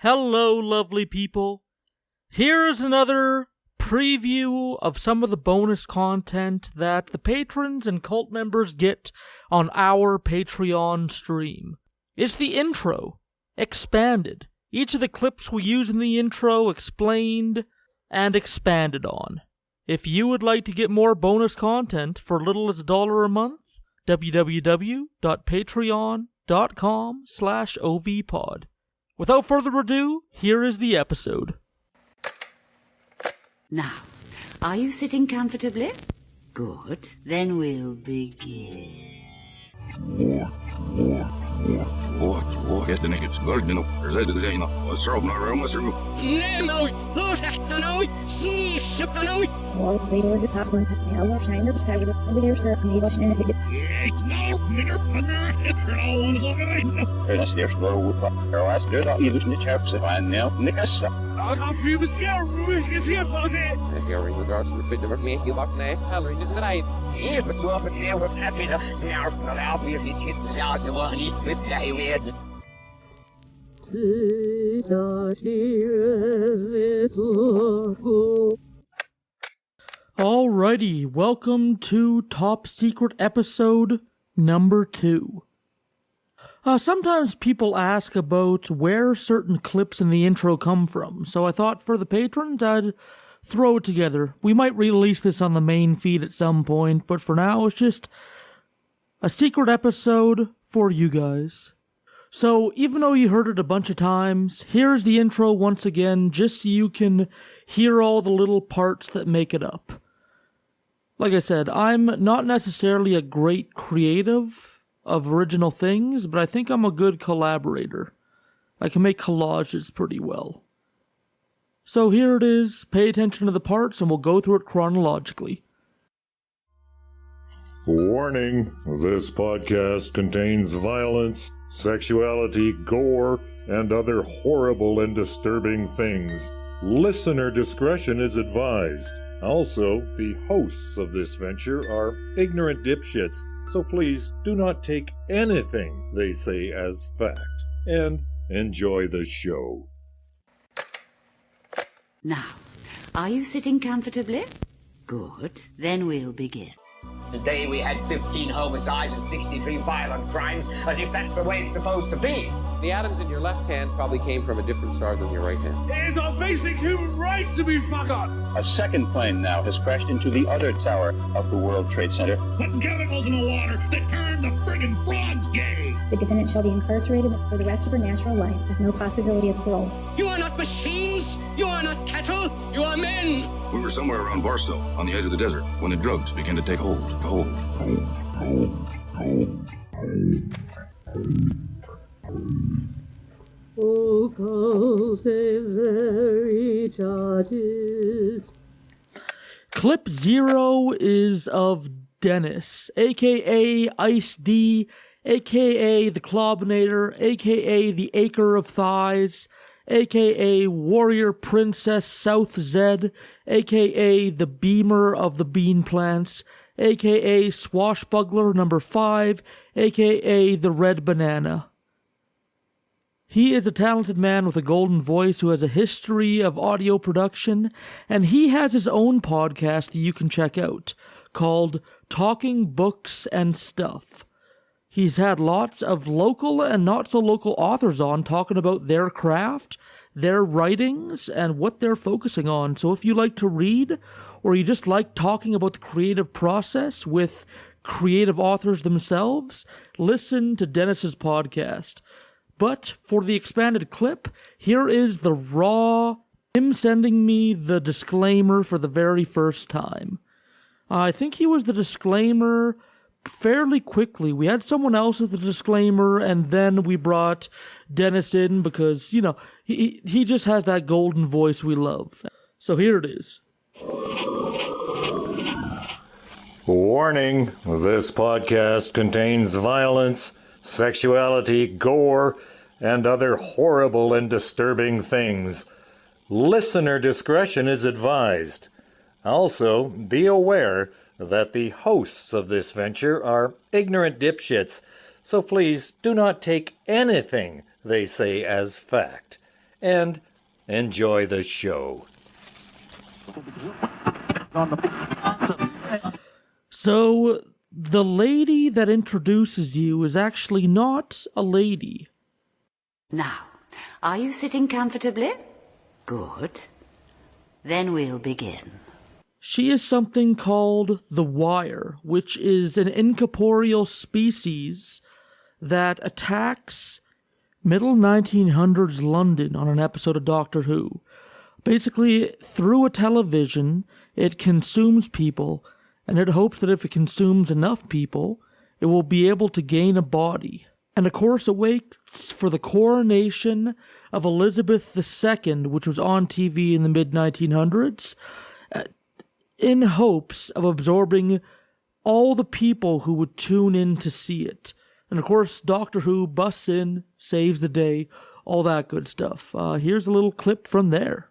Hello, lovely people. Here's another preview of some of the bonus content that the patrons and cult members get on our Patreon stream. It's the intro, expanded. Each of the clips we use in the intro explained and expanded on. If you would like to get more bonus content for little as $1 a month, www.patreon.com/OVPOD. Without further ado, here is the episode. Now, are you sitting comfortably? Good. Then we'll begin. Alrighty, welcome to Top Secret episode number 2. Sometimes people ask about where certain clips in the intro come from, so I thought for the patrons I'd throw it together. We might release this on the main feed at some point, but for now it's just a secret episode for you guys. So even though you heard it a bunch of times, here's the intro once again, just so you can hear all the little parts that make it up. Like I said, I'm not necessarily a great creative of original things, but I think I'm a good collaborator. I can make collages pretty well. So here it is, pay attention to the parts and we'll go through it chronologically. Warning, this podcast contains violence, sexuality, gore, and other horrible and disturbing things. Listener discretion is advised. Also, the hosts of this venture are ignorant dipshits, so please do not take anything they say as fact, and enjoy the show. Now, are you sitting comfortably? Good. Then we'll begin. Today we had 15 homicides and 63 violent crimes, as if that's the way it's supposed to be. The atoms in your left hand probably came from a different star than your right hand. It is our basic human right to be fuck up. A second plane now has crashed into the other tower of the World Trade Center. Putting chemicals in the water that turn the friggin' frogs gay. The defendant shall be incarcerated for the rest of her natural life with no possibility of parole. You are not machines. You are not cattle. You are men. We were somewhere around Barstow, on the edge of the desert, when the drugs began to take hold. Oh, cause very charges. Clip 0 is of Dennis, aka Ice D, aka the Clobinator, aka the Acre of Thighs, aka Warrior Princess South Zed, aka the Beamer of the Bean Plants, aka Swashbuckler number 5, aka the Red Banana. He is a talented man with a golden voice who has a history of audio production, and he has his own podcast that you can check out, called Talking Books and Stuff. He's had lots of local and not-so-local authors on talking about their craft, their writings, and what they're focusing on. So if you like to read, or you just like talking about the creative process with creative authors themselves, listen to Dennis's podcast. But for the expanded clip, here is the raw, him sending me the disclaimer for the very first time. I think he was the disclaimer fairly quickly. We had someone else with the disclaimer, and then we brought Dennis in because, you know, he just has that golden voice we love. So here it is. Warning, this podcast contains violence, sexuality, gore, and other horrible and disturbing things. Listener discretion is advised. Also, be aware that the hosts of this venture are ignorant dipshits, so please do not take anything they say as fact, and enjoy the show. So, the lady that introduces you is actually not a lady. Now, are you sitting comfortably? Good. Then we'll begin. She is something called the Wire, which is an incorporeal species that attacks middle 1900s London on an episode of Doctor Who. Basically, through a television, it consumes people, and it hopes that if it consumes enough people, it will be able to gain a body. And of course, it waits for the coronation of Elizabeth II, which was on TV in the mid-1900s, in hopes of absorbing all the people who would tune in to see it. And of course, Doctor Who busts in, saves the day, all that good stuff. Here's a little clip from there.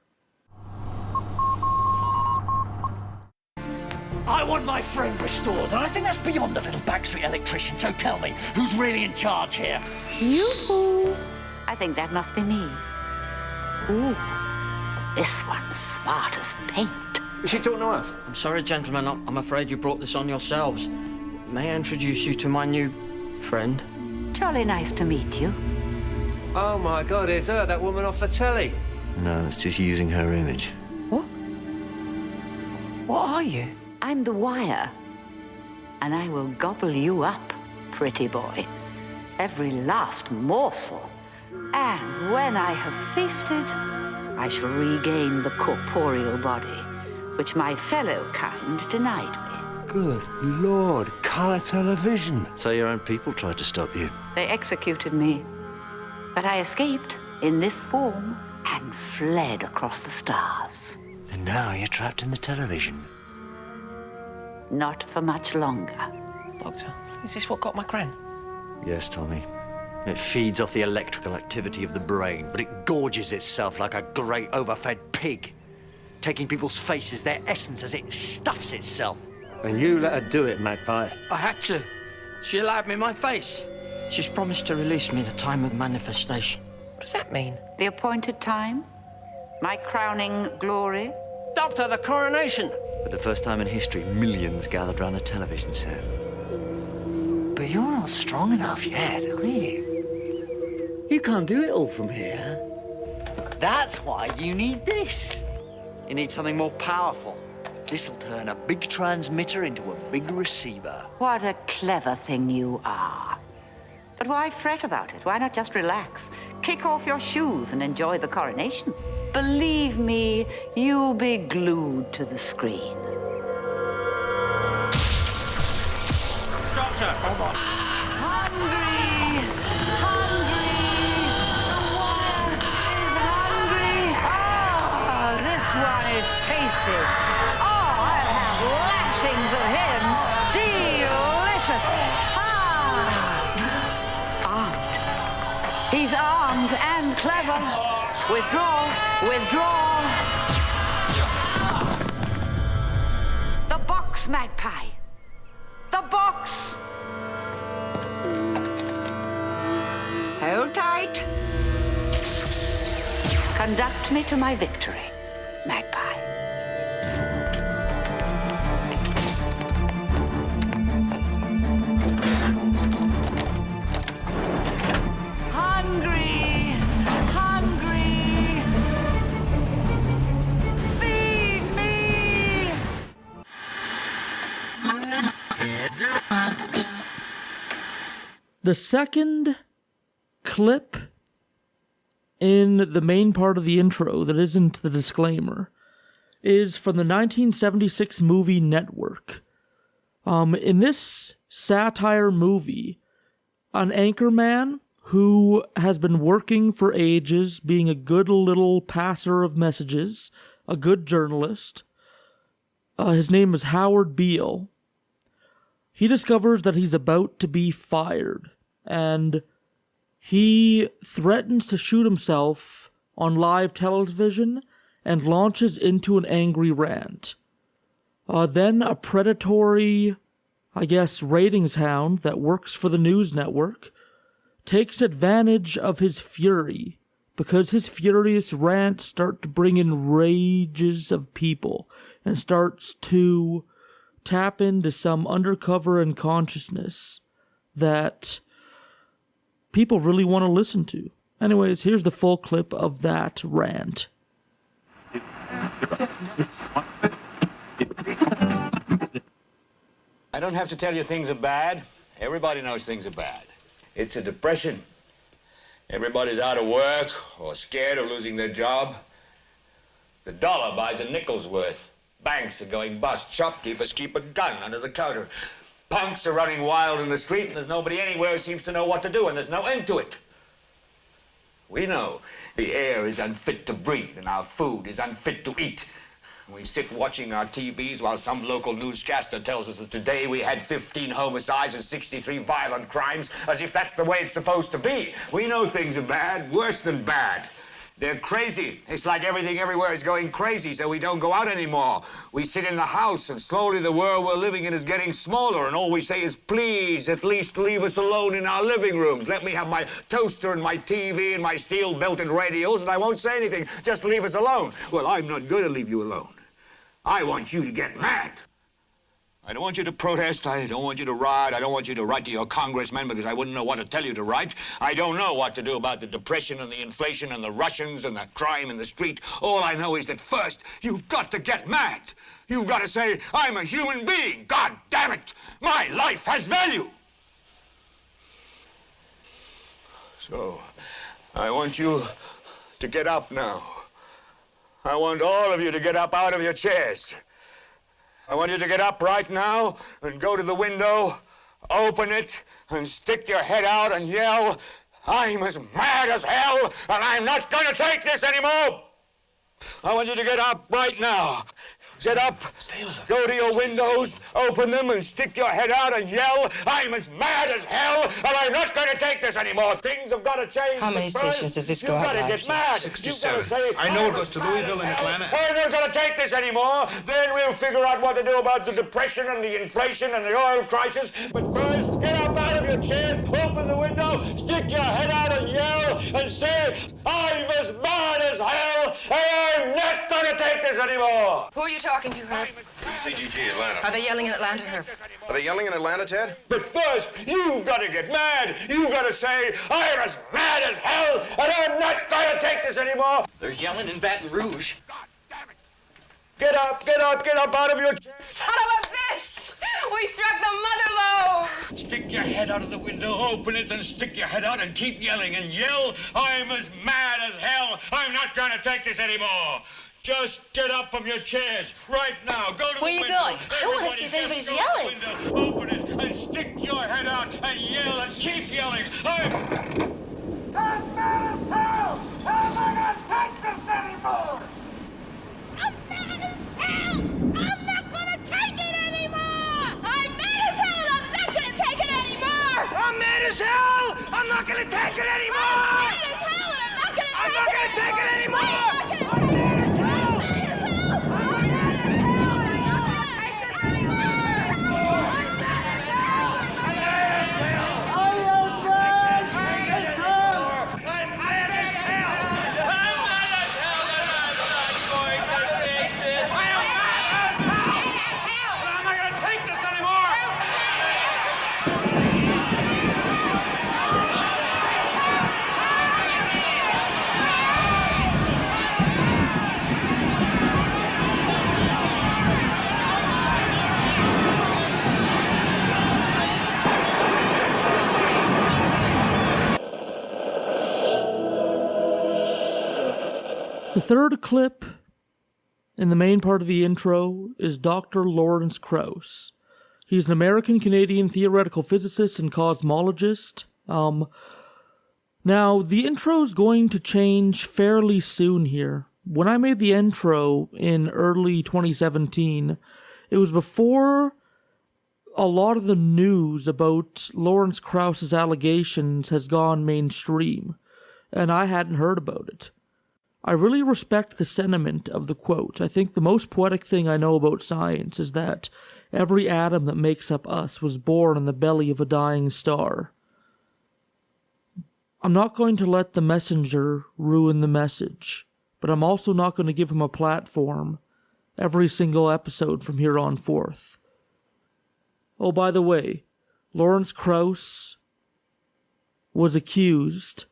I want my friend restored, and I think that's beyond a little backstreet electrician, so tell me, who's really in charge here? Yoo-hoo! I think that must be me. Ooh, this one's smart as paint. Is she talking to us? I'm sorry, gentlemen, I'm afraid you brought this on yourselves. May I introduce you to my new friend? Jolly nice to meet you. Oh my God, it's her, that woman off the telly. No, it's just using her image. What? What are you? I'm the Wire, and I will gobble you up, pretty boy. Every last morsel. And when I have feasted, I shall regain the corporeal body, which my fellow kind denied me. Good Lord, colour television. So your own people tried to stop you? They executed me, but I escaped in this form and fled across the stars. And now you're trapped in the television. Not for much longer. Doctor, is this what got my gran? Yes, Tommy. It feeds off the electrical activity of the brain, but it gorges itself like a great overfed pig, taking people's faces, their essence, as it stuffs itself. And you let her do it, Magpie. I had to. She allowed me my face. She's promised to release me the time of manifestation. What does that mean? The appointed time? My crowning glory? Doctor, the coronation! For the first time in history, millions gathered around a television set. But you're not strong enough yet, are you? You can't do it all from here. That's why you need this. You need something more powerful. This'll turn a big transmitter into a big receiver. What a clever thing you are. But why fret about it? Why not just relax? Kick off your shoes and enjoy the coronation. Believe me, you'll be glued to the screen. Doctor, hold on. Hungry! Hungry! The Wire is hungry! Ah, this one is tasty. Oh, I'll have lashings of him. Delicious! Armed. He's armed and clever. Withdraw! Withdraw! The box, Magpie! The box! Hold tight. Conduct me to my victory, Magpie. Hungry! Hungry! Feed me! The second clip in the main part of the intro that isn't the disclaimer is from the 1976 movie Network. In this satire movie, an anchorman who has been working for ages, being a good little passer of messages, a good journalist, his name is Howard Beale. He discovers that he's about to be fired, and he threatens to shoot himself on live television and launches into an angry rant. Then a predatory, ratings hound that works for the news network takes advantage of his fury because his furious rants start to bring in rages of people and starts to tap into some undercover unconsciousness that people really want to listen to. Anyways, here's the full clip of that rant. I don't have to tell you things are bad. Everybody knows things are bad. It's a depression. Everybody's out of work or scared of losing their job. The dollar buys a nickel's worth. Banks are going bust. Shopkeepers keep a gun under the counter. Punks are running wild in the street, and there's nobody anywhere who seems to know what to do, and there's no end to it. We know the air is unfit to breathe, and our food is unfit to eat. We sit watching our TVs while some local newscaster tells us that today we had 15 homicides and 63 violent crimes, as if that's the way it's supposed to be. We know things are bad, worse than bad. They're crazy. It's like everything everywhere is going crazy, so we don't go out anymore. We sit in the house, and slowly the world we're living in is getting smaller, and all we say is, please, at least leave us alone in our living rooms. Let me have my toaster and my TV and my steel-belted radios, and I won't say anything. Just leave us alone. Well, I'm not going to leave you alone. I want you to get mad. I don't want you to protest. I don't want you to riot. I don't want you to write to your congressman because I wouldn't know what to tell you to write. I don't know what to do about the depression and the inflation and the Russians and the crime in the street. All I know is that first, you've got to get mad. You've got to say, I'm a human being. God damn it. My life has value. So, I want you to get up now. I want all of you to get up out of your chairs. I want you to get up right now and go to the window, open it, and stick your head out and yell, I'm as mad as hell, and I'm not going to take this anymore. I want you to get up right now. Get up, go to your windows, open them, and stick your head out and yell, I'm as mad as hell, and I'm not going to take this anymore. Things have got to change. How many stations does this go out? You've got to get mad. 67. I know it goes to Louisville and Atlanta. I'm not going to take this anymore. Then we'll figure out what to do about the depression and the inflation and the oil crisis. But first, get up out of your chairs, open the window, stick your head out and yell, and say, I'm as mad as hell, and I'm not going to take this anymore. Who are you talking to, Herb? CGG, Atlanta. Are they yelling in Atlanta, Herb? Are they yelling in Atlanta, Ted? But first, you've got to get mad. You've got to say, I'm as mad as hell, and I'm not going to take this anymore. They're yelling in Baton Rouge. God damn it. Get up out of your chair. Son of a bitch! We struck the mother lode! Stick your head out of the window, open it, and stick your head out and keep yelling and yell, I'm as mad as hell. I'm not going to take this anymore. Just get up from your chairs right now. Go to Where the you window. going? I want to see if anybody's yelling. Window, open it and stick your head out and yell and keep yelling. I'm mad as hell. I'm not gonna take this anymore. I'm mad as hell. I'm not gonna take it anymore. I'm mad as hell. I'm not gonna take it anymore. I'm mad as hell. I'm not gonna take it anymore. I'm mad as hell, and I'm not gonna take it anymore. I'm not gonna take it anymore. The third clip in the main part of the intro is Dr. Lawrence Krauss. He's an American-Canadian theoretical physicist and cosmologist. Now, the intro's going to change fairly soon here. When I made the intro in early 2017, it was before a lot of the news about Lawrence Krauss's allegations has gone mainstream, and I hadn't heard about it. I really respect the sentiment of the quote. I think the most poetic thing I know about science is that every atom that makes up us was born in the belly of a dying star. I'm not going to let the messenger ruin the message, but I'm also not going to give him a platform every single episode from here on forth. Oh, by the way, Lawrence Krauss was accused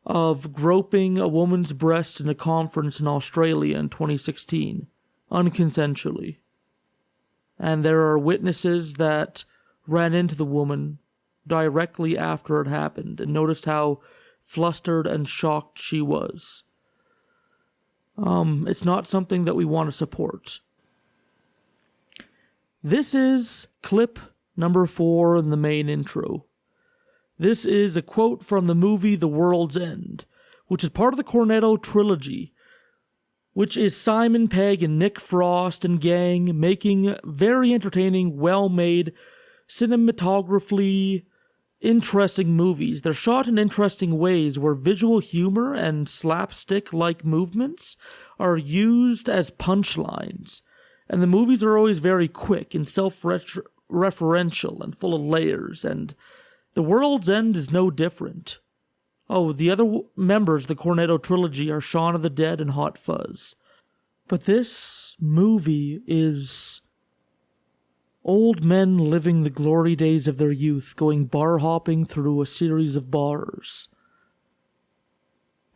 of groping a woman's breast in a conference in Australia in 2016, unconsensually. And there are witnesses that ran into the woman directly after it happened and noticed how flustered and shocked she was. It's not something that we want to support. This is clip number 4 in the main intro. This is a quote from the movie The World's End, which is part of the Cornetto trilogy, which is Simon Pegg and Nick Frost and gang making very entertaining, well-made, cinematographically interesting movies. They're shot in interesting ways where visual humor and slapstick-like movements are used as punchlines. And the movies are always very quick and self-referential and full of layers, and The World's End is no different. Oh, the other members of the Cornetto trilogy are Shaun of the Dead and Hot Fuzz. But this movie is old men living the glory days of their youth, going bar hopping through a series of bars.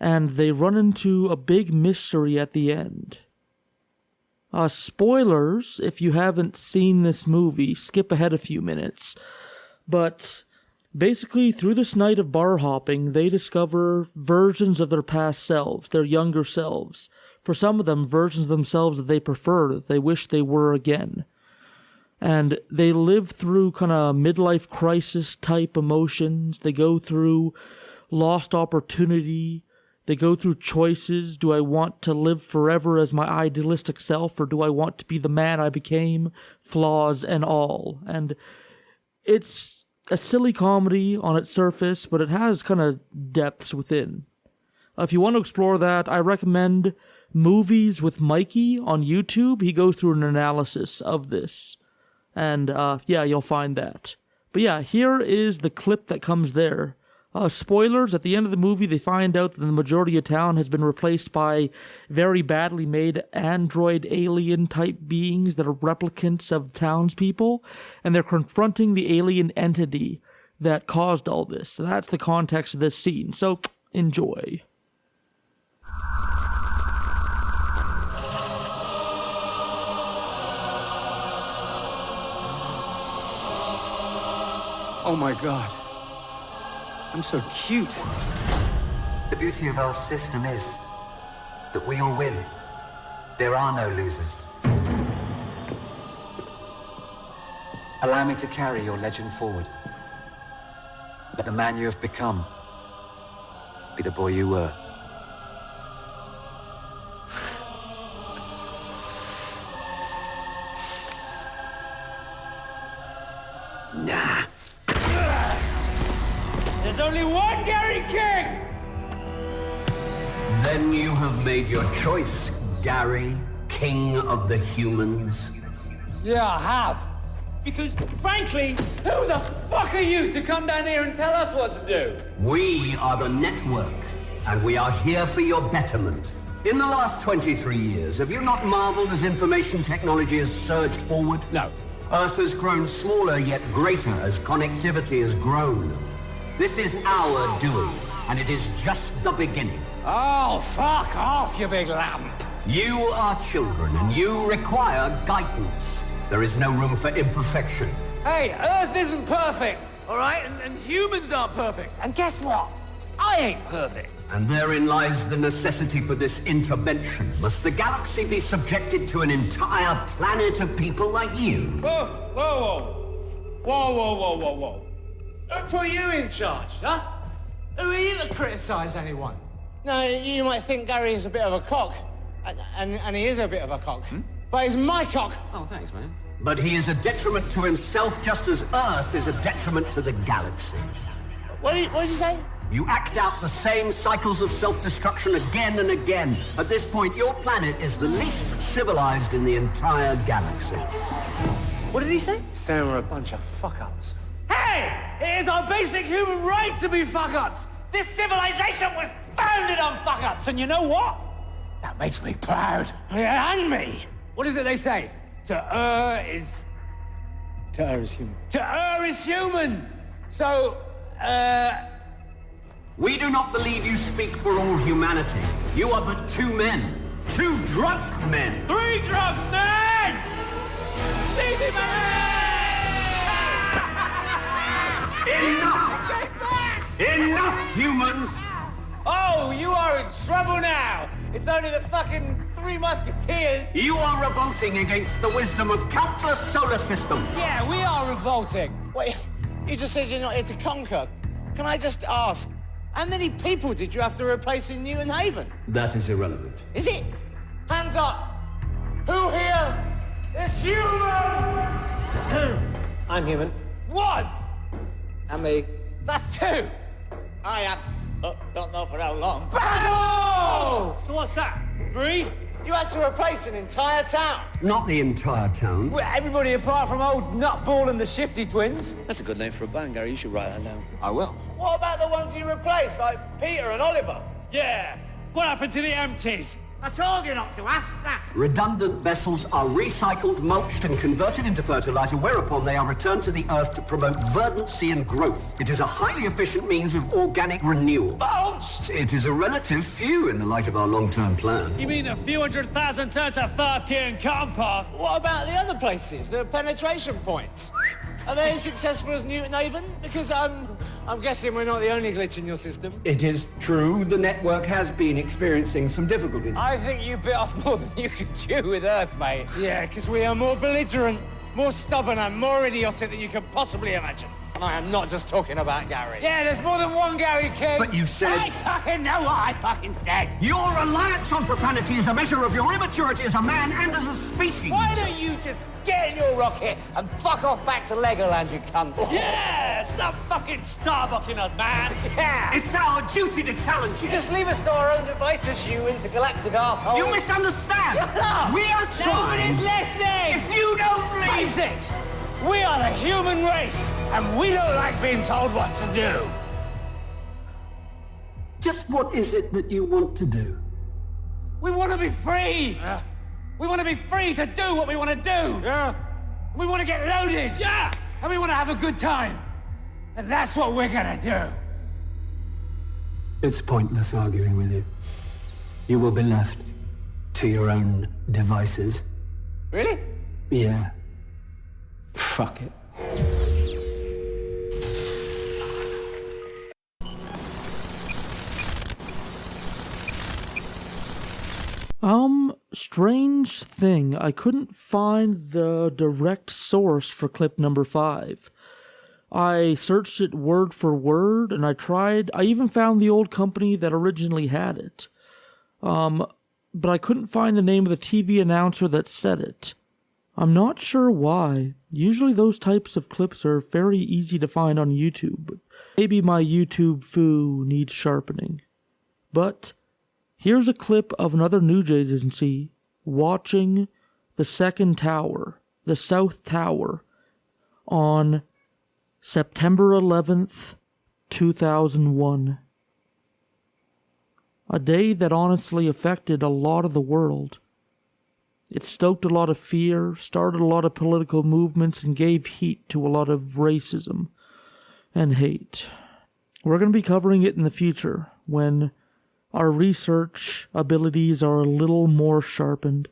And they run into a big mystery at the end. Spoilers, if you haven't seen this movie, skip ahead a few minutes. But basically, through this night of bar hopping, they discover versions of their past selves, their younger selves. For some of them, versions of themselves that they prefer, that they wish they were again. And they live through kind of midlife crisis type emotions. They go through lost opportunity. They go through choices. Do I want to live forever as my idealistic self, or do I want to be the man I became, flaws and all? And it's a silly comedy on its surface, but it has kind of depths within. If you want to explore that, I recommend Movies with Mikey on YouTube. He goes through an analysis of this. And, yeah, you'll find that. But yeah, here is the clip that comes there. Spoilers, at the end of the movie, they find out that the majority of town has been replaced by very badly made android alien-type beings that are replicants of townspeople, and they're confronting the alien entity that caused all this. So that's the context of this scene. So, enjoy. Oh my God. I'm so cute. The beauty of our system is that we all win. There are no losers. Allow me to carry your legend forward. Let the man you have become be the boy you were. Nah. There's only one Gary King! Then you have made your choice, Gary, King of the Humans. Yeah, I have. Because, frankly, who the fuck are you to come down here and tell us what to do? We are the network, and we are here for your betterment. In the last 23 years, have you not marveled as information technology has surged forward? No. Earth has grown smaller yet greater as connectivity has grown. This is our doing, and it is just the beginning. Oh, fuck off, you big lamp. You are children, and you require guidance. There is no room for imperfection. Hey, Earth isn't perfect, all right? And humans aren't perfect. And guess what? I ain't perfect. And therein lies the necessity for this intervention. Must the galaxy be subjected to an entire planet of people like you? Whoa, whoa, whoa. Whoa, whoa, whoa, whoa, whoa. Who put you in charge, huh? Who are you to criticize anyone? No, you might think Gary is a bit of a cock. And he is a bit of a cock. But he's my cock. Oh, thanks, man. But he is a detriment to himself just as Earth is a detriment to the galaxy. What did you say? You act out the same cycles of self-destruction again and again. At this point, your planet is the least civilized in the entire galaxy. What did he say? Saying we're a bunch of fuck-ups. Hey! It is our basic human right to be fuck-ups! This civilization was founded on fuck-ups, and you know what? That makes me proud. Yeah, and me. What is it they say? To err is human. To err is human! So, We do not believe you speak for all humanity. You are but two men. Two drunk men. Three drunk men! Stevie Enough! Enough, humans! Oh, you are in trouble now! It's only the fucking Three Musketeers! You are revolting against the wisdom of countless solar systems! Yeah, we are revolting! Wait, you just said you're not here to conquer. Can I just ask, how many people did you have to replace in Newton Haven? That is irrelevant. Is it? Hands up! Who here is human? I'm human. One! And me. That's two! I am. Don't know for how long. Battle! So what's that? Three? You had to replace an entire town. Not the entire town. Well, everybody apart from old Nutball and the Shifty Twins. That's a good name for a band, Gary. You should write that down. I will. What about the ones you replaced, like Peter and Oliver? Yeah. What happened to the empties? I told you not to ask that. Redundant vessels are recycled, mulched, and converted into fertilizer, whereupon they are returned to the earth to promote verdancy and growth. It is a highly efficient means of organic renewal. Mulched? It is a relative few in the light of our long-term plan. You mean a few 100,000 tons of fucking compost? What about the other places, the penetration points? Are they as successful as Newton Haven? Because I'm guessing we're not the only glitch in your system. It is true, the network has been experiencing some difficulties. I think you bit off more than you could chew with Earth, mate. Yeah, because we are more belligerent, more stubborn, and more idiotic than you could possibly imagine. And I am not just talking about Gary. Yeah, there's more than one Gary King. But you said... I fucking know what I fucking said. Your reliance on profanity is a measure of your immaturity as a man and as a species. Why don't you just get in your rocket and fuck off back to Legoland, you cunt? Yeah, stop fucking starbucking us, man. Yeah. It's our duty to challenge you. Just leave us to our own devices, you intergalactic asshole. You misunderstand. Shut up. We are trying. Nobody's listening. If you don't leave... Face it. We are the human race, and we don't like being told what to do. Just what is it that you want to do? We want to be free. Yeah. We want to be free to do what we want to do. Yeah. We want to get loaded. Yeah. And we want to have a good time. And that's what we're going to do. It's pointless arguing with you. You will be left to your own devices. Really? Yeah. Fuck it. Strange thing. I couldn't find the direct source for clip number 5. I searched it word for word, and I even found the old company that originally had it. But I couldn't find the name of the TV announcer that said it. I'm not sure why. Usually those types of clips are very easy to find on YouTube, but maybe my YouTube foo needs sharpening. But here's a clip of another news agency watching the second tower, the South Tower, on September 11th, 2001. A day that honestly affected a lot of the world. It stoked a lot of fear, started a lot of political movements, and gave heat to a lot of racism and hate. We're going to be covering it in the future when our research abilities are a little more sharpened,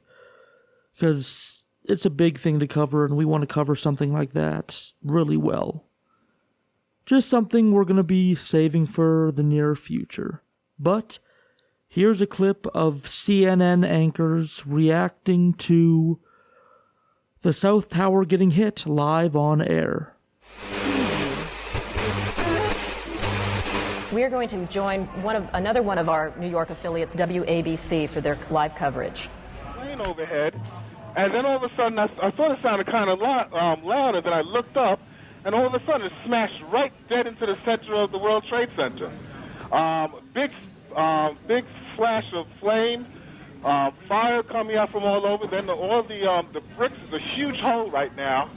because it's a big thing to cover and we want to cover something like that really well. Just something we're going to be saving for the near future. But here's a clip of CNN anchors reacting to the South Tower getting hit live on air. We are going to join another one of our New York affiliates, WABC, for their live coverage. Plane overhead, and then all of a sudden I thought it sounded kind of loud, and then I looked up, and all of a sudden it smashed right dead into the center of the World Trade Center. Big flash of flame, fire coming out from all over. Then all the bricks is a huge hole right now,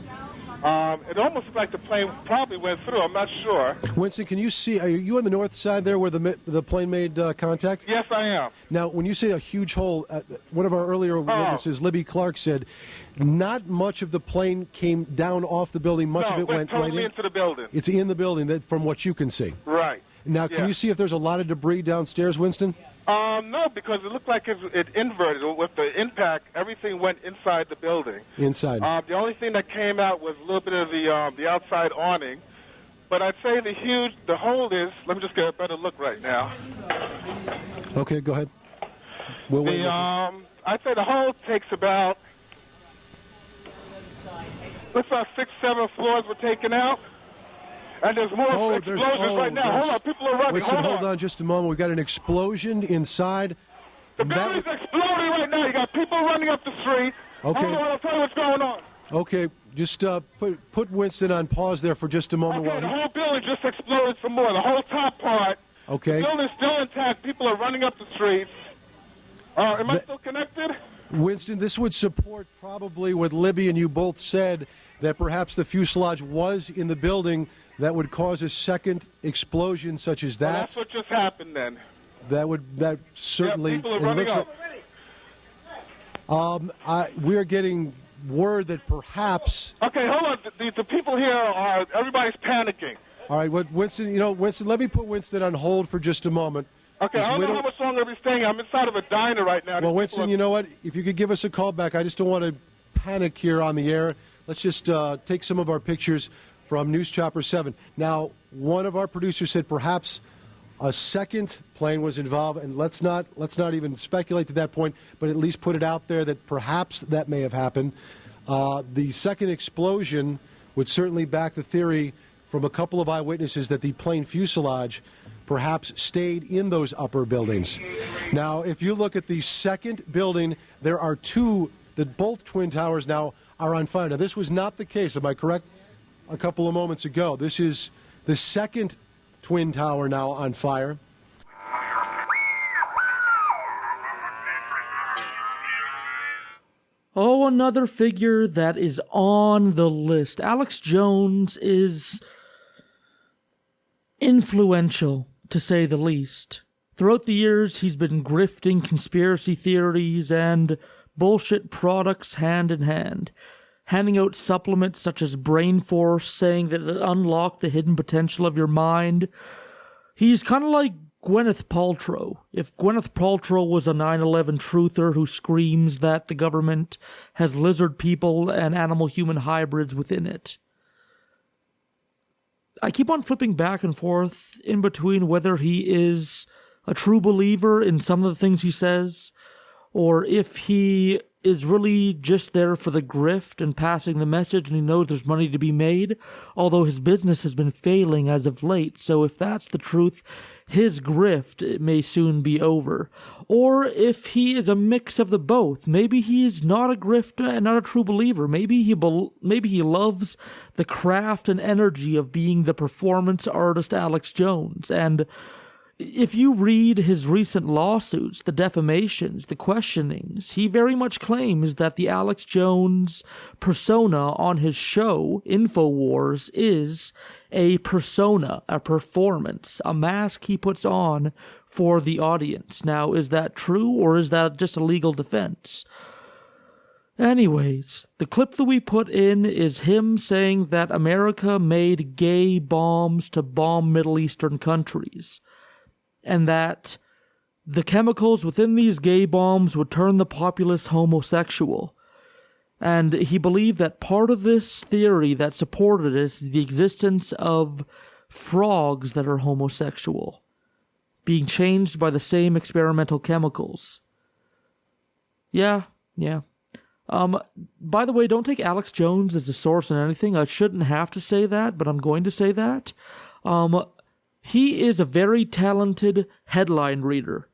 It almost looked like the plane probably went through. I'm not sure. Winston, can you see? Are you on the north side there where the plane made contact? Yes, I am. Now, when you say a huge hole, one of our earlier witnesses, Libby Clark, said not much of the plane came down off the building. Much of it went totally right into the building. It's in the building, from what you can see. Right. Now, can you see if there's a lot of debris downstairs, Winston? No, because it looked like it inverted. With the impact, everything went inside the building. Inside. The only thing that came out was a little bit of the outside awning. But I'd say the hole is, let me just get a better look right now. Okay, go ahead. I'd say the hole takes about, looks like 6, 7 floors were taken out. And there's more explosions right now. Hold on, people are running. Winston, hold on just a moment. We've got an explosion inside. The building's exploding right now. You got people running up the street. Okay. Hold on, I'll tell you what's going on. Okay, just put Winston on pause there for just a moment. Okay, the whole building just exploded some more. The whole top part. Okay. The building's still intact. People are running up the streets. Am I still connected? Winston, this would support probably what Libby and you both said, that perhaps the fuselage was in the building. That would cause a second explosion such as that. Well, that's what just happened then. That certainly. Yeah, people are running up. We're getting word that perhaps. Okay, hold on. The people here everybody's panicking. All right, Winston, let me put Winston on hold for just a moment. Okay, I don't know how much longer we're staying. I'm inside of a diner right now. Well, Winston, you know what? If you could give us a call back, I just don't want to panic here on the air. Let's just take some of our pictures from News Chopper 7. Now, one of our producers said perhaps a second plane was involved, and let's not even speculate to that point, but at least put it out there that perhaps that may have happened. The second explosion would certainly back the theory from a couple of eyewitnesses that the plane fuselage perhaps stayed in those upper buildings. Now, if you look at the second building, there are two, that both twin towers now are on fire. Now, this was not the case, am I correct? A couple of moments ago. This is the second twin tower now on fire. Oh, another figure that is on the list. Alex Jones is influential, to say the least. Throughout the years, he's been grifting conspiracy theories and bullshit products hand in hand, handing out supplements such as Brain Force, saying that it unlocked the hidden potential of your mind. He's kind of like Gwyneth Paltrow. If Gwyneth Paltrow was a 9/11 truther who screams that the government has lizard people and animal-human hybrids within it. I keep on flipping back and forth in between whether he is a true believer in some of the things he says, or if he is really just there for the grift and passing the message, and he knows there's money to be made, although his business has been failing as of late. So if that's the truth, his grift may soon be over. Or if he is a mix of the both, maybe he's not a grifter and not a true believer. Maybe he loves the craft and energy of being the performance artist Alex Jones. And if you read his recent lawsuits, the defamations, the questionings, he very much claims that the Alex Jones persona on his show, InfoWars, is a persona, a performance, a mask he puts on for the audience. Now, is that true, or is that just a legal defense? Anyways, the clip that we put in is him saying that America made gay bombs to bomb Middle Eastern countries, and that the chemicals within these gay bombs would turn the populace homosexual. And he believed that part of this theory that supported it is the existence of frogs that are homosexual, being changed by the same experimental chemicals. Yeah. By the way, don't take Alex Jones as a source in anything. I shouldn't have to say that, but I'm going to say that. He is a very talented headline reader.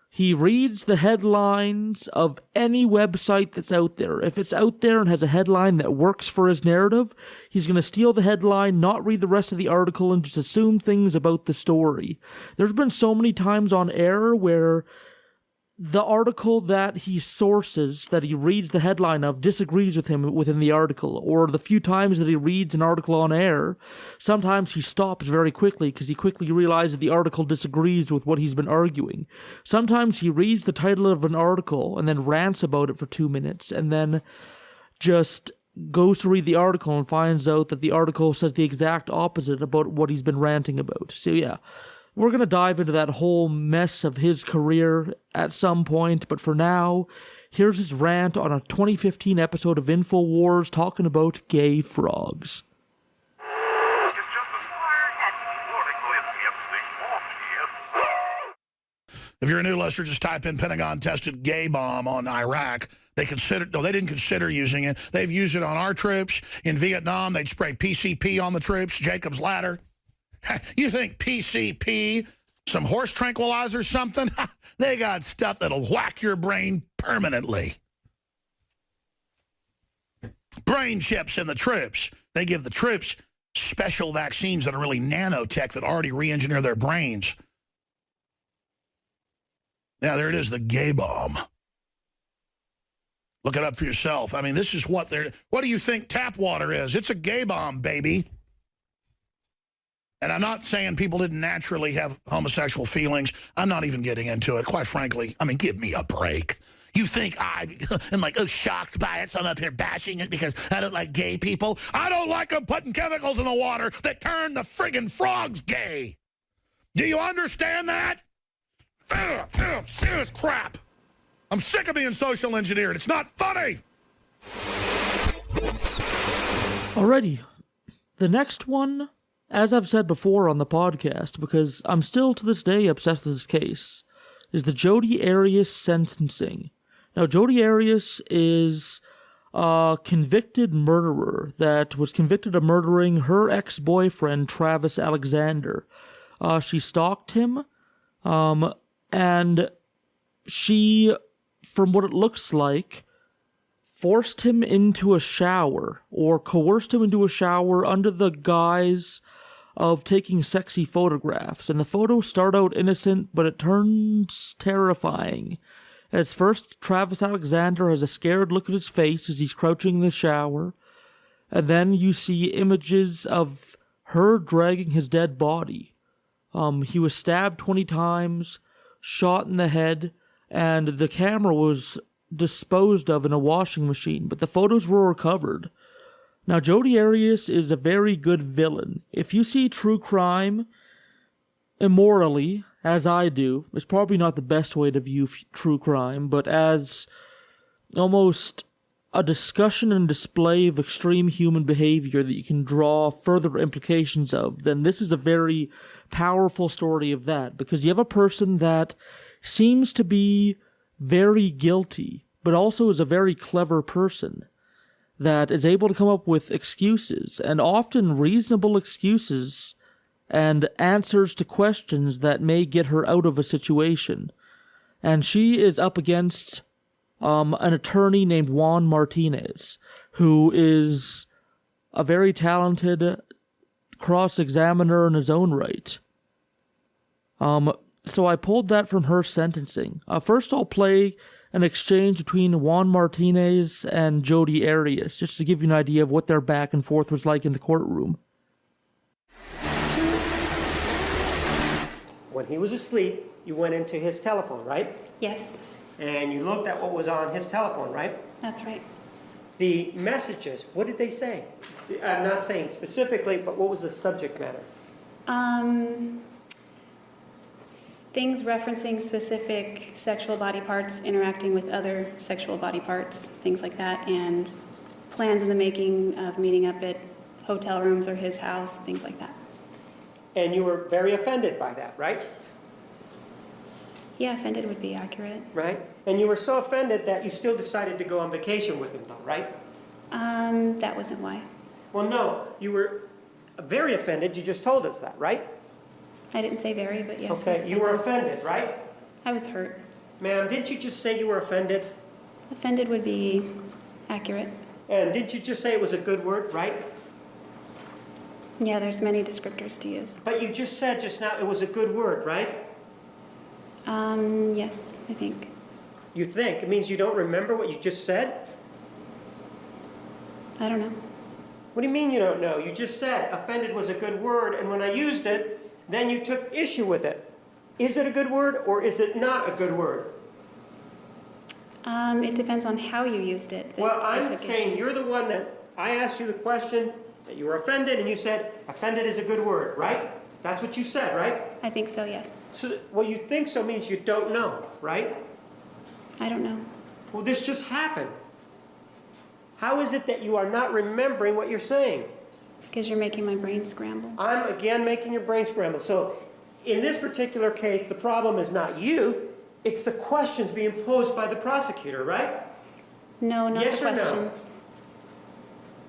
He reads the headlines of any website that's out there. If it's out there and has a headline that works for his narrative, he's going to steal the headline, not read the rest of the article, and just assume things about the story. There's been so many times on air where the article that he sources, that he reads the headline of, disagrees with him within the article, or the few times that he reads an article on air, sometimes he stops very quickly because he quickly realizes the article disagrees with what he's been arguing. Sometimes he reads the title of an article and then rants about it for 2 minutes, and then just goes to read the article and finds out that the article says the exact opposite about what he's been ranting about. So yeah, we're going to dive into that whole mess of his career at some point, but for now, here's his rant on a 2015 episode of InfoWars talking about gay frogs. If you're a new listener, just type in Pentagon tested gay bomb on Iraq. They didn't consider using it. They've used it on our troops. In Vietnam, they'd spray PCP on the troops, Jacob's Ladder. You think PCP, some horse tranquilizer, something? They got stuff that'll whack your brain permanently. Brain chips in the troops. They give the troops special vaccines that are really nanotech that already re-engineer their brains. Yeah, there it is, the gay bomb. Look it up for yourself. I mean, this is what they're... What do you think tap water is? It's a gay bomb, baby. And I'm not saying people didn't naturally have homosexual feelings. I'm not even getting into it, quite frankly. I mean, give me a break. You think I'm like, shocked by it, so I'm up here bashing it because I don't like gay people? I don't like them putting chemicals in the water that turn the friggin' frogs gay. Do you understand that? Serious crap. I'm sick of being social engineered. It's not funny. Alrighty. The next one, as I've said before on the podcast, because I'm still to this day obsessed with this case, is the Jodi Arias sentencing. Now, Jodi Arias is a convicted murderer that was convicted of murdering her ex-boyfriend, Travis Alexander. She stalked him, and she, from what it looks like, forced him into a shower, or coerced him into a shower under the guise of taking sexy photographs. And the photos start out innocent, but it turns terrifying. As first, Travis Alexander has a scared look at his face as he's crouching in the shower, and then you see images of her dragging his dead body. He was stabbed 20 times, shot in the head, and the camera was disposed of in a washing machine, but the photos were recovered. Now, Jodi Arias is a very good villain. If you see true crime immorally, as I do, it's probably not the best way to view true crime, but as almost a discussion and display of extreme human behavior that you can draw further implications of, then this is a very powerful story of that, because you have a person that seems to be very guilty, but also is a very clever person that is able to come up with excuses, and often reasonable excuses, and answers to questions that may get her out of a situation. And she is up against an attorney named Juan Martinez, who is a very talented cross-examiner in his own right. So I pulled that from her sentencing. First I'll play an exchange between Juan Martinez and Jodi Arias, just to give you an idea of what their back and forth was like in the courtroom. When he was asleep, you went into his telephone, right? Yes. And you looked at what was on his telephone, right? That's right. The messages, what did they say? I'm not saying specifically, but what was the subject matter? Things referencing specific sexual body parts interacting with other sexual body parts, things like that, and plans in the making of meeting up at hotel rooms or his house, things like that. And you were very offended by that, right? Yeah, offended would be accurate. Right? And you were so offended that you still decided to go on vacation with him, though, right? That wasn't why. Well, no, you were very offended. You just told us that, right? I didn't say very, but yes. Okay, you were offended, right? I was hurt. Ma'am, didn't you just say you were offended? Offended would be accurate. And didn't you just say it was a good word, right? Yeah, there's many descriptors to use. But you just said just now it was a good word, right? Yes, I think. You think. It means you don't remember what you just said? I don't know. What do you mean you don't know? You just said offended was a good word, and when I used it, then you took issue with it. Is it a good word or is it not a good word? It depends on how you used it. Well, I'm saying you're the one that I asked you the question, that you were offended, and you said offended is a good word, right? That's what you said, right? I think so, yes. So, well, you think so means you don't know, right? I don't know. Well, this just happened. How is it that you are not remembering what you're saying? Because you're making my brain scramble. I'm again making your brain scramble. So in this particular case, the problem is not you, it's the questions being posed by the prosecutor, right? No, not Yes the or no? questions.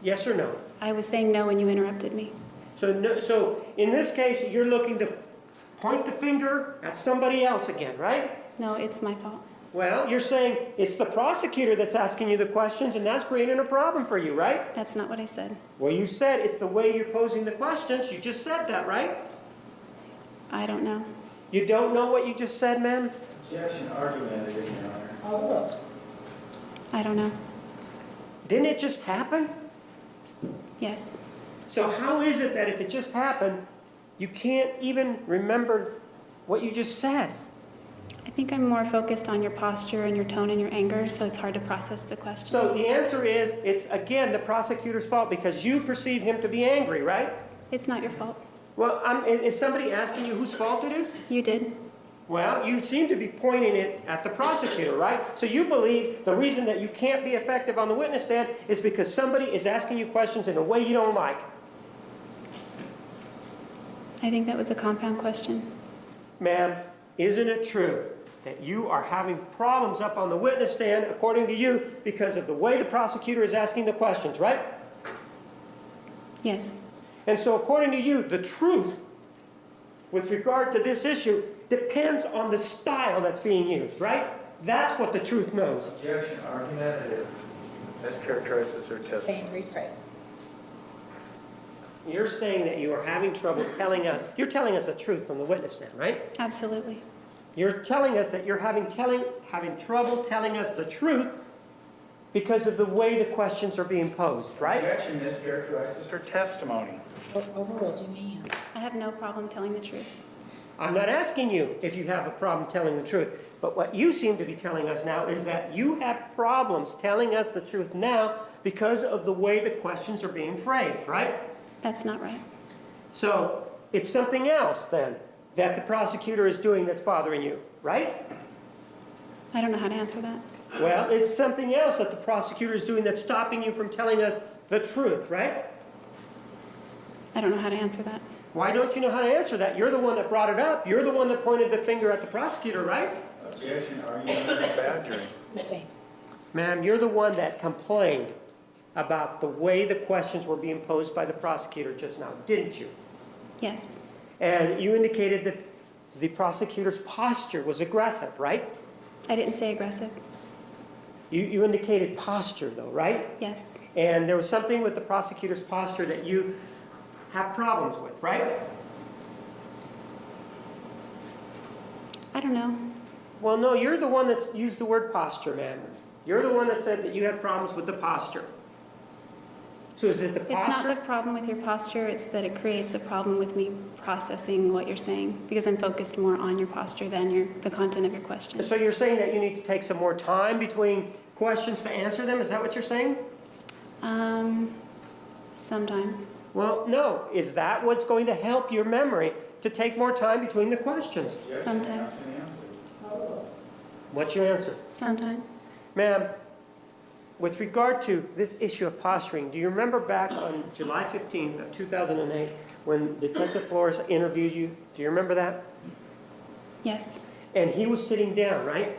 Yes or no? I was saying no when you interrupted me. So, no, so in this case, you're looking to point the finger at somebody else again, right? No, it's my fault. Well, you're saying it's the prosecutor that's asking you the questions, and that's creating a problem for you, right? That's not what I said. Well, you said it's the way you're posing the questions. You just said that, right? I don't know. You don't know what you just said, ma'am? Objection argumented, Your Honor. I don't know. Didn't it just happen? Yes. So how is it that if it just happened, you can't even remember what you just said? I think I'm more focused on your posture and your tone and your anger, so it's hard to process the question. So the answer is, it's again the prosecutor's fault because you perceive him to be angry, right? It's not your fault. Well, is somebody asking you whose fault it is? You did. Well, you seem to be pointing it at the prosecutor, right? So you believe the reason that you can't be effective on the witness stand is because somebody is asking you questions in a way you don't like. I think that was a compound question. Ma'am, isn't it true that you are having problems up on the witness stand, according to you, because of the way the prosecutor is asking the questions, right? Yes. And so according to you, the truth with regard to this issue depends on the style that's being used, right? That's what the truth knows. Objection argumentative. Mischaracterizes her testimony. Rephrase. You're saying that you are having trouble telling us, you're telling us the truth from the witness stand, right? Absolutely. You're telling us that you're having trouble telling us the truth because of the way the questions are being posed, right? Objection mischaracterizes her testimony. Overruled, you mean? I have no problem telling the truth. I'm not asking you if you have a problem telling the truth, but what you seem to be telling us now is that you have problems telling us the truth now because of the way the questions are being phrased, right? That's not right. So it's something else then that the prosecutor is doing that's bothering you, right? I don't know how to answer that. Well, it's something else that the prosecutor is doing that's stopping you from telling us the truth, right? I don't know how to answer that. Why don't you know how to answer that? You're the one that brought it up. You're the one that pointed the finger at the prosecutor, right? Objection argumentative badgering. Sustained. Ma'am, you're the one that complained about the way the questions were being posed by the prosecutor just now, didn't you? Yes. And you indicated that the prosecutor's posture was aggressive, right? I didn't say aggressive. You indicated posture, though, right? Yes. And there was something with the prosecutor's posture that you have problems with, right? I don't know. Well, no, you're the one that's used the word posture, ma'am. You're the one that said that you have problems with the posture. So is it the posture? It's not the problem with your posture, it's that it creates a problem with me processing what you're saying because I'm focused more on your posture than the content of your question. So you're saying that you need to take some more time between questions to answer them? Is that what you're saying? Sometimes. Well, no. Is that what's going to help your memory to take more time between the questions? Sometimes. What's your answer? Sometimes. Ma'am, with regard to this issue of posturing, do you remember back on July 15th of 2008 when Detective Flores interviewed you? Do you remember that? Yes. And he was sitting down, right?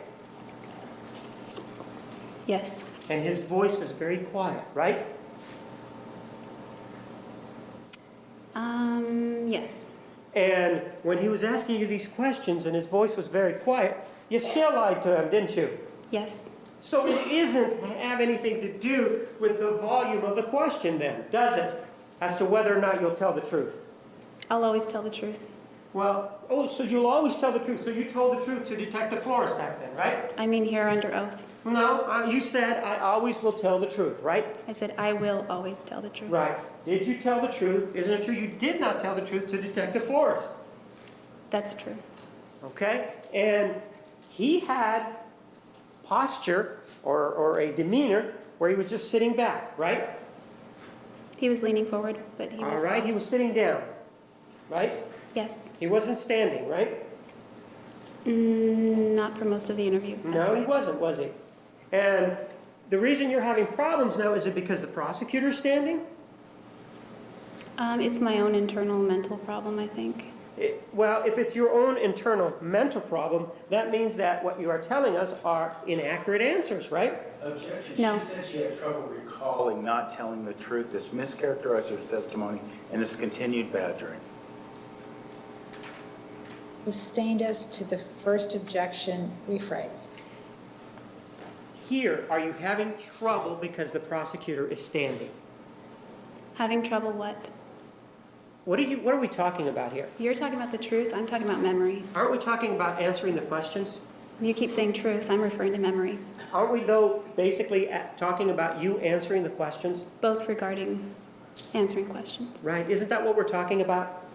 Yes. And his voice was very quiet, right? Yes. And when he was asking you these questions and his voice was very quiet, you still lied to him, didn't you? Yes. So it isn't have anything to do with the volume of the question then, does it? As to whether or not you'll tell the truth. I'll always tell the truth. Well, so you'll always tell the truth. So you told the truth to Detective Flores back then, right? I mean here under oath. No, you said I always will tell the truth, right? I said I will always tell the truth. Right. Did you tell the truth? Isn't it true you did not tell the truth to Detective Flores? That's true. Okay? And he had posture or a demeanor where he was just sitting back, right? He was leaning forward, but he was... All right, he was sitting down, right? Yes. He wasn't standing, right? Not for most of the interview. That's No, right. he wasn't, was he? And the reason you're having problems now, is it because the prosecutor's standing? It's my own internal mental problem, I think. Well, if it's your own internal mental problem, that means that what you are telling us are inaccurate answers, right? Objection. No. She said she had trouble recalling not telling the truth. This mischaracterized her testimony and this continued badgering. Sustained as to the first objection, rephrase. Here, are you having trouble because the prosecutor is standing? Having trouble what? What are we talking about here? You're talking about the truth, I'm talking about memory. Aren't we talking about answering the questions? You keep saying truth, I'm referring to memory. Aren't we, though, basically talking about you answering the questions? Both regarding answering questions. Right. Isn't that what we're talking about?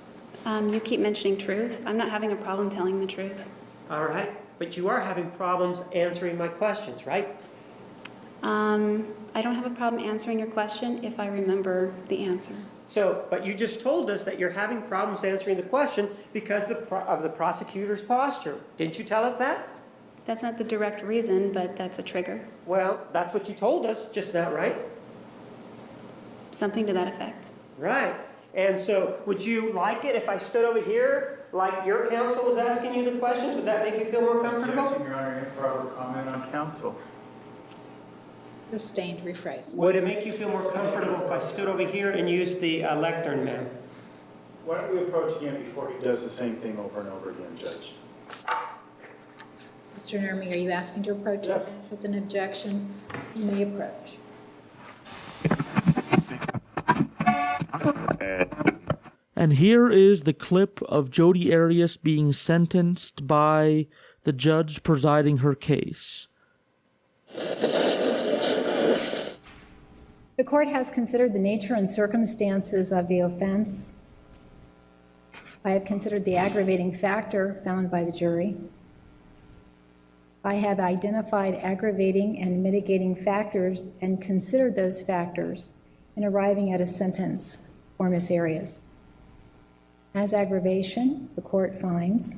You keep mentioning truth. I'm not having a problem telling the truth. All right. But you are having problems answering my questions, right? I don't have a problem answering your question if I remember the answer. So, but you just told us that you're having problems answering the question because of the prosecutor's posture. Didn't you tell us that? That's not the direct reason, but that's a trigger. Well, that's what you told us just now, right? Something to that effect. Right. And so, would you like it if I stood over here, like your counsel was asking you the questions? Would that make you feel more comfortable? Objection, Your Honor, improper comment on counsel. Sustained, rephrase. Would it make you feel more comfortable if I stood over here and used the lectern, ma'am? Why don't we approach again before he does the same thing over and over again, Judge? Mr. Nermi, are you asking to approach the bench with an objection? You may approach. And here is the clip of Jodi Arias being sentenced by the judge presiding her case. The court has considered the nature and circumstances of the offense. I have considered the aggravating factor found by the jury. I have identified aggravating and mitigating factors and considered those factors in arriving at a sentence for Ms. Arias. As aggravation, the court finds,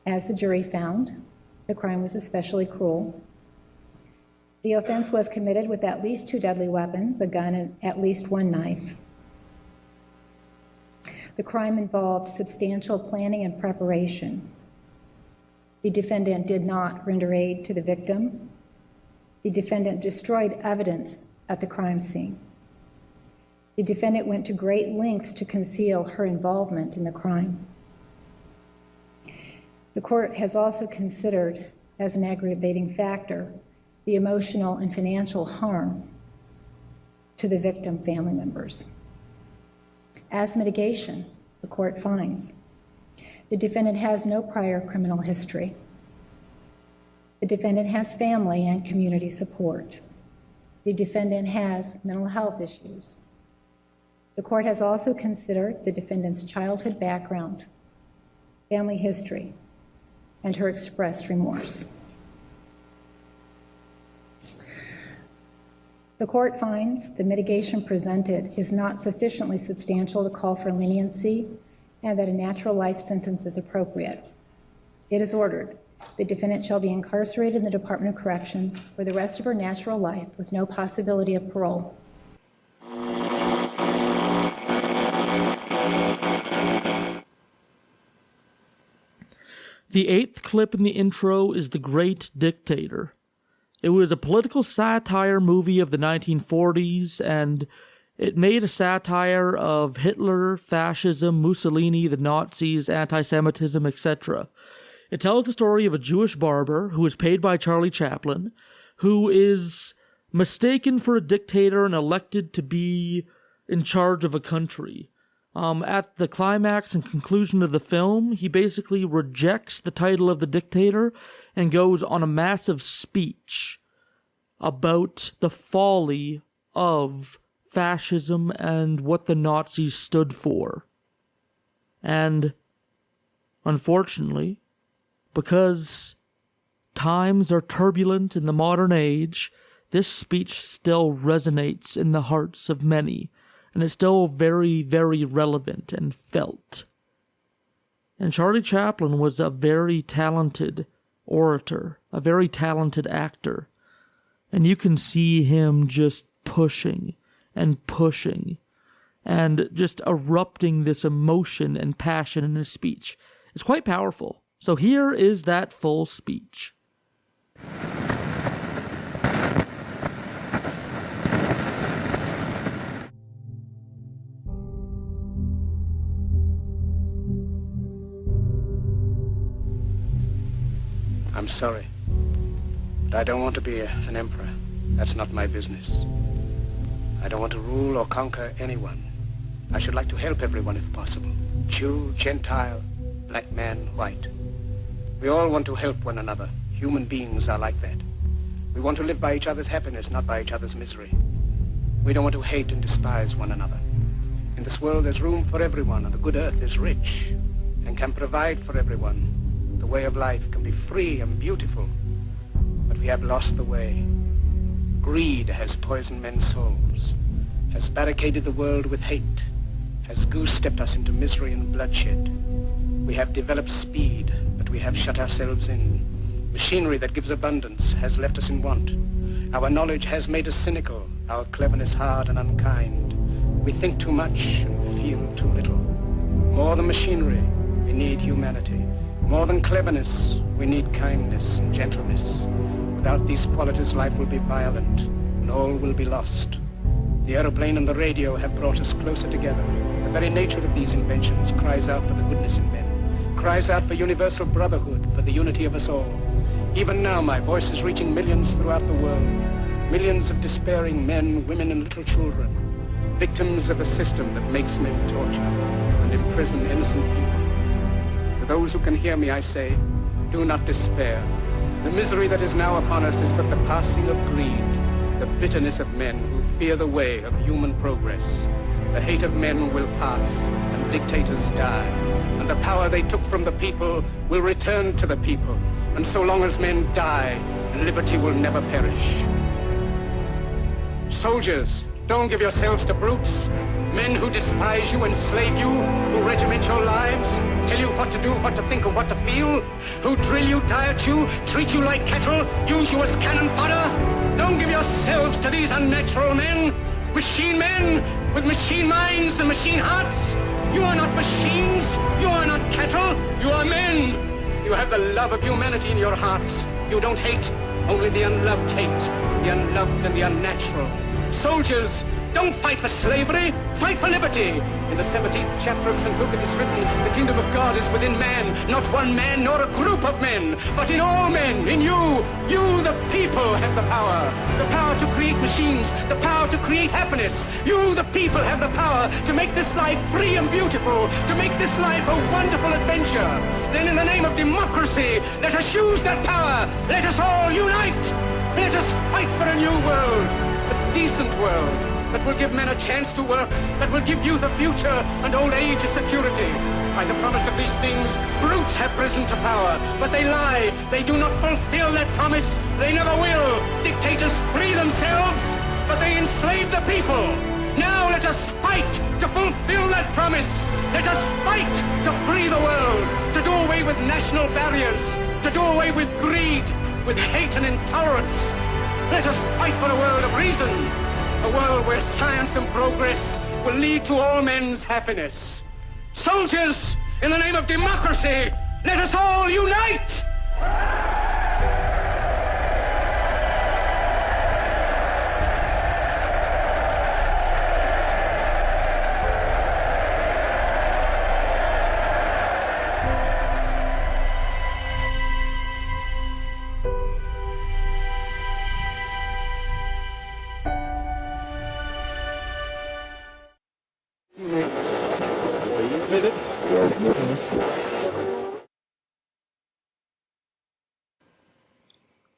as the jury found, the crime was especially cruel. The offense was committed with at least 2 deadly weapons, a gun and at least 1 knife. The crime involved substantial planning and preparation. The defendant did not render aid to the victim. The defendant destroyed evidence at the crime scene. The defendant went to great lengths to conceal her involvement in the crime. The court has also considered, as an aggravating factor, the emotional and financial harm to the victim family members. As mitigation, the court finds the defendant has no prior criminal history. The defendant has family and community support. The defendant has mental health issues. The court has also considered the defendant's childhood background, family history, and her expressed remorse. The court finds the mitigation presented is not sufficiently substantial to call for leniency and that a natural life sentence is appropriate. It is ordered the defendant shall be incarcerated in the Department of Corrections for the rest of her natural life with no possibility of parole. The 8th clip in the intro is The Great Dictator. It was a political satire movie of the 1940s, and it made a satire of Hitler, fascism, Mussolini, the Nazis, anti-Semitism, etc. It tells the story of a Jewish barber who is paid by Charlie Chaplin, who is mistaken for a dictator and elected to be in charge of a country. At the climax and conclusion of the film, he basically rejects the title of the dictator and goes on a massive speech about the folly of fascism and what the Nazis stood for. And unfortunately, because times are turbulent in the modern age, this speech still resonates in the hearts of many, and it's still very, very relevant and felt. And Charlie Chaplin was a very talented orator, a very talented actor, and you can see him just pushing and pushing and just erupting this emotion and passion in his speech. It's quite powerful. So here is that full speech. I'm sorry, but I don't want to be an emperor. That's not my business. I don't want to rule or conquer anyone. I should like to help everyone if possible. Jew, Gentile, black man, white. We all want to help one another. Human beings are like that. We want to live by each other's happiness, not by each other's misery. We don't want to hate and despise one another. In this world there's room for everyone, and the good earth is rich and can provide for everyone. The way of life can be free and beautiful, but we have lost the way. Greed has poisoned men's souls, has barricaded the world with hate, has goose-stepped us into misery and bloodshed. We have developed speed, but we have shut ourselves in. Machinery that gives abundance has left us in want. Our knowledge has made us cynical, our cleverness hard and unkind. We think too much and feel too little. More than machinery, we need humanity. More than cleverness, we need kindness and gentleness. Without these qualities, life will be violent, and all will be lost. The aeroplane and the radio have brought us closer together. The very nature of these inventions cries out for the goodness in men, cries out for universal brotherhood, for the unity of us all. Even now, my voice is reaching millions throughout the world, millions of despairing men, women, and little children, victims of a system that makes men torture and imprison innocent people. To those who can hear me, I say, do not despair. The misery that is now upon us is but the passing of greed, the bitterness of men who fear the way of human progress. The hate of men will pass, and dictators die, and the power they took from the people will return to the people. And so long as men die, liberty will never perish. Soldiers, don't give yourselves to brutes, men who despise you, enslave you, who regiment your lives, tell you what to do, what to think, and what to feel, who drill you, diet you, treat you like cattle, use you as cannon fodder. Don't give yourselves to these unnatural men, machine men with machine minds and machine hearts. You are not machines, you are not cattle, you are men. You have the love of humanity in your hearts. You don't hate, only the unloved hate, the unloved and the unnatural. Soldiers, don't fight for slavery, fight for liberty. In the 17th chapter of St. Luke it is written, the kingdom of God is within man, not one man nor a group of men, but in all men, in you. You, the people, have the power to create machines, the power to create happiness. You, the people, have the power to make this life free and beautiful, to make this life a wonderful adventure. Then in the name of democracy, let us use that power. Let us all unite. Let us fight for a new world, a decent world, that will give men a chance to work, that will give youth a future and old age a security. By the promise of these things, brutes have risen to power, but they lie. They do not fulfill that promise. They never will. Dictators free themselves, but they enslave the people. Now let us fight to fulfill that promise. Let us fight to free the world, to do away with national barriers, to do away with greed, with hate and intolerance. Let us fight for a world of reason, a world where science and progress will lead to all men's happiness. Soldiers, in the name of democracy, let us all unite!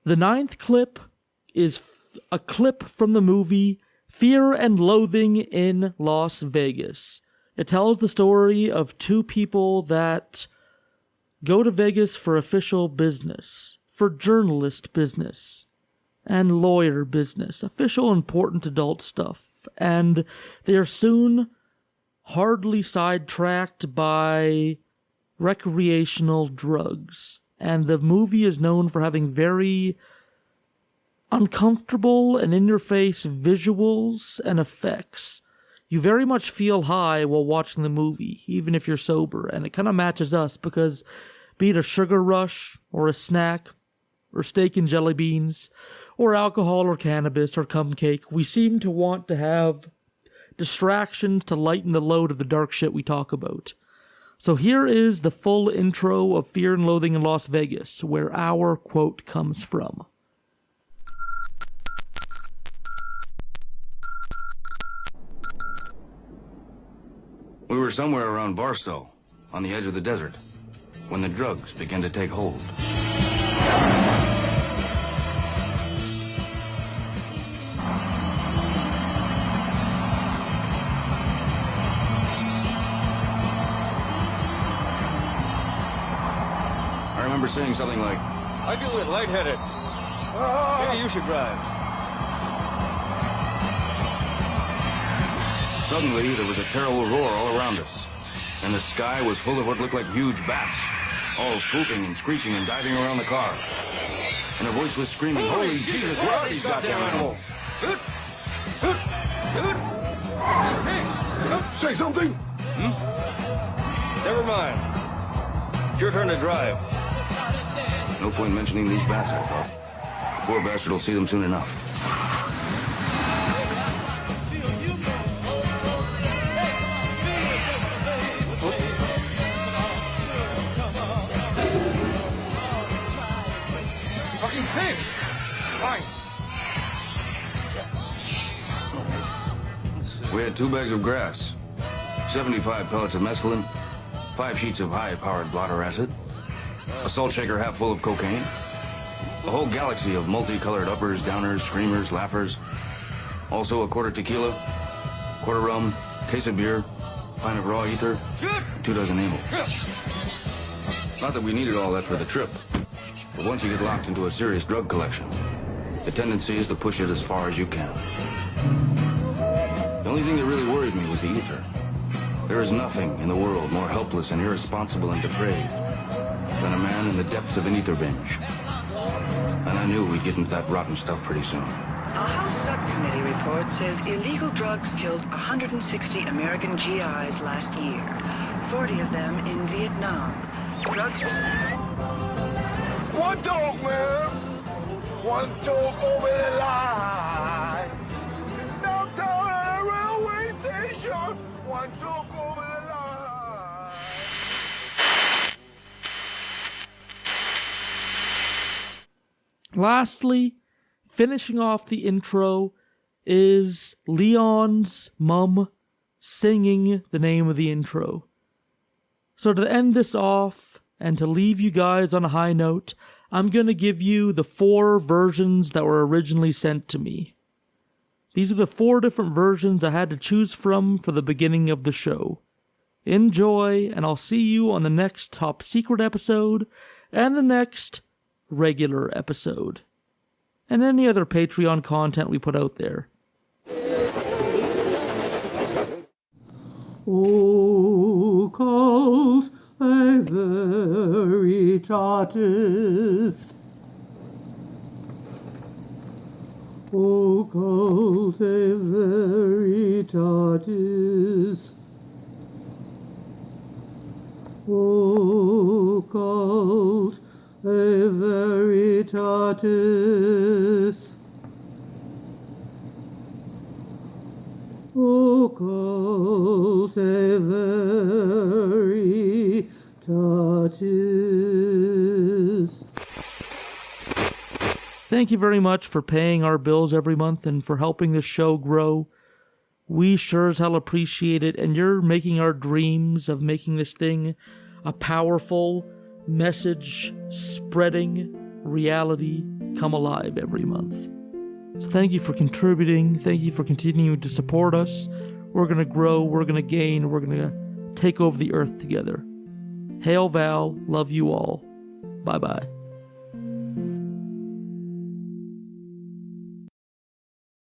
The 9th clip is a clip from the movie Fear and Loathing in Las Vegas. It tells the story of two people that go to Vegas for official business, for journalist business, and lawyer business, official important adult stuff, and they are soon hardly sidetracked by recreational drugs. And the movie is known for having very uncomfortable and in-your-face visuals and effects. You very much feel high while watching the movie, even if you're sober, and it kind of matches us because be it a sugar rush or a snack or steak and jelly beans or alcohol or cannabis or cum cake, we seem to want to have distractions to lighten the load of the dark shit we talk about. So here is the full intro of Fear and Loathing in Las Vegas, where our quote comes from. We were somewhere around Barstow, on the edge of the desert, when the drugs began to take hold. I remember saying something like, I do it lightheaded. Maybe you should drive. Suddenly, there was a terrible roar all around us, and the sky was full of what looked like huge bats, all swooping and screeching and diving around the car. And a voice was screaming, "Holy Jesus, what are these goddamn animals?" Say something? Never mind. It's your turn to drive. No point mentioning these bats, I thought. The poor bastard will see them soon enough. Fucking pig! Fine. We had 2 bags of grass, 75 pellets of mescaline, 5 sheets of high-powered blotter acid, a salt shaker half full of cocaine, a whole galaxy of multicolored uppers, downers, screamers, laughers, also a quarter tequila, quarter rum, case of beer, pint of raw ether, and 2 dozen amyl. Not that we needed all that for the trip, but once you get locked into a serious drug collection, the tendency is to push it as far as you can. The only thing that really worried me was the ether. There is nothing in the world more helpless and irresponsible and depraved than a man in the depths of an ether binge. And I knew we'd get into that rotten stuff pretty soon. A House subcommittee report says illegal drugs killed 160 American GIs last year, 40 of them in Vietnam. Drugs were... One dog, man! One dog over the line! Downtown at a railway station! One dog over the line! Lastly, finishing off the intro is Leon's mum singing the name of the intro. So to end this off, and to leave you guys on a high note, I'm going to give you the 4 versions that were originally sent to me. These are the 4 different versions I had to choose from for the beginning of the show. Enjoy, and I'll see you on the next Top Secret episode, and the next regular episode, and any other Patreon content we put out there. Oh, calls a veritatis. Oh, calls a veritatis. Oh, calls a veritatis. O calls a veritatis. Thank you very much for paying our bills every month and for helping this show grow. We sure as hell appreciate it, and you're making our dreams of making this thing a powerful, message-spreading reality come alive every month. So thank you for contributing. Thank you for continuing to support us. We're going to grow. We're going to gain. We're going to take over the earth together. Hail Val. Love you all. Bye-bye.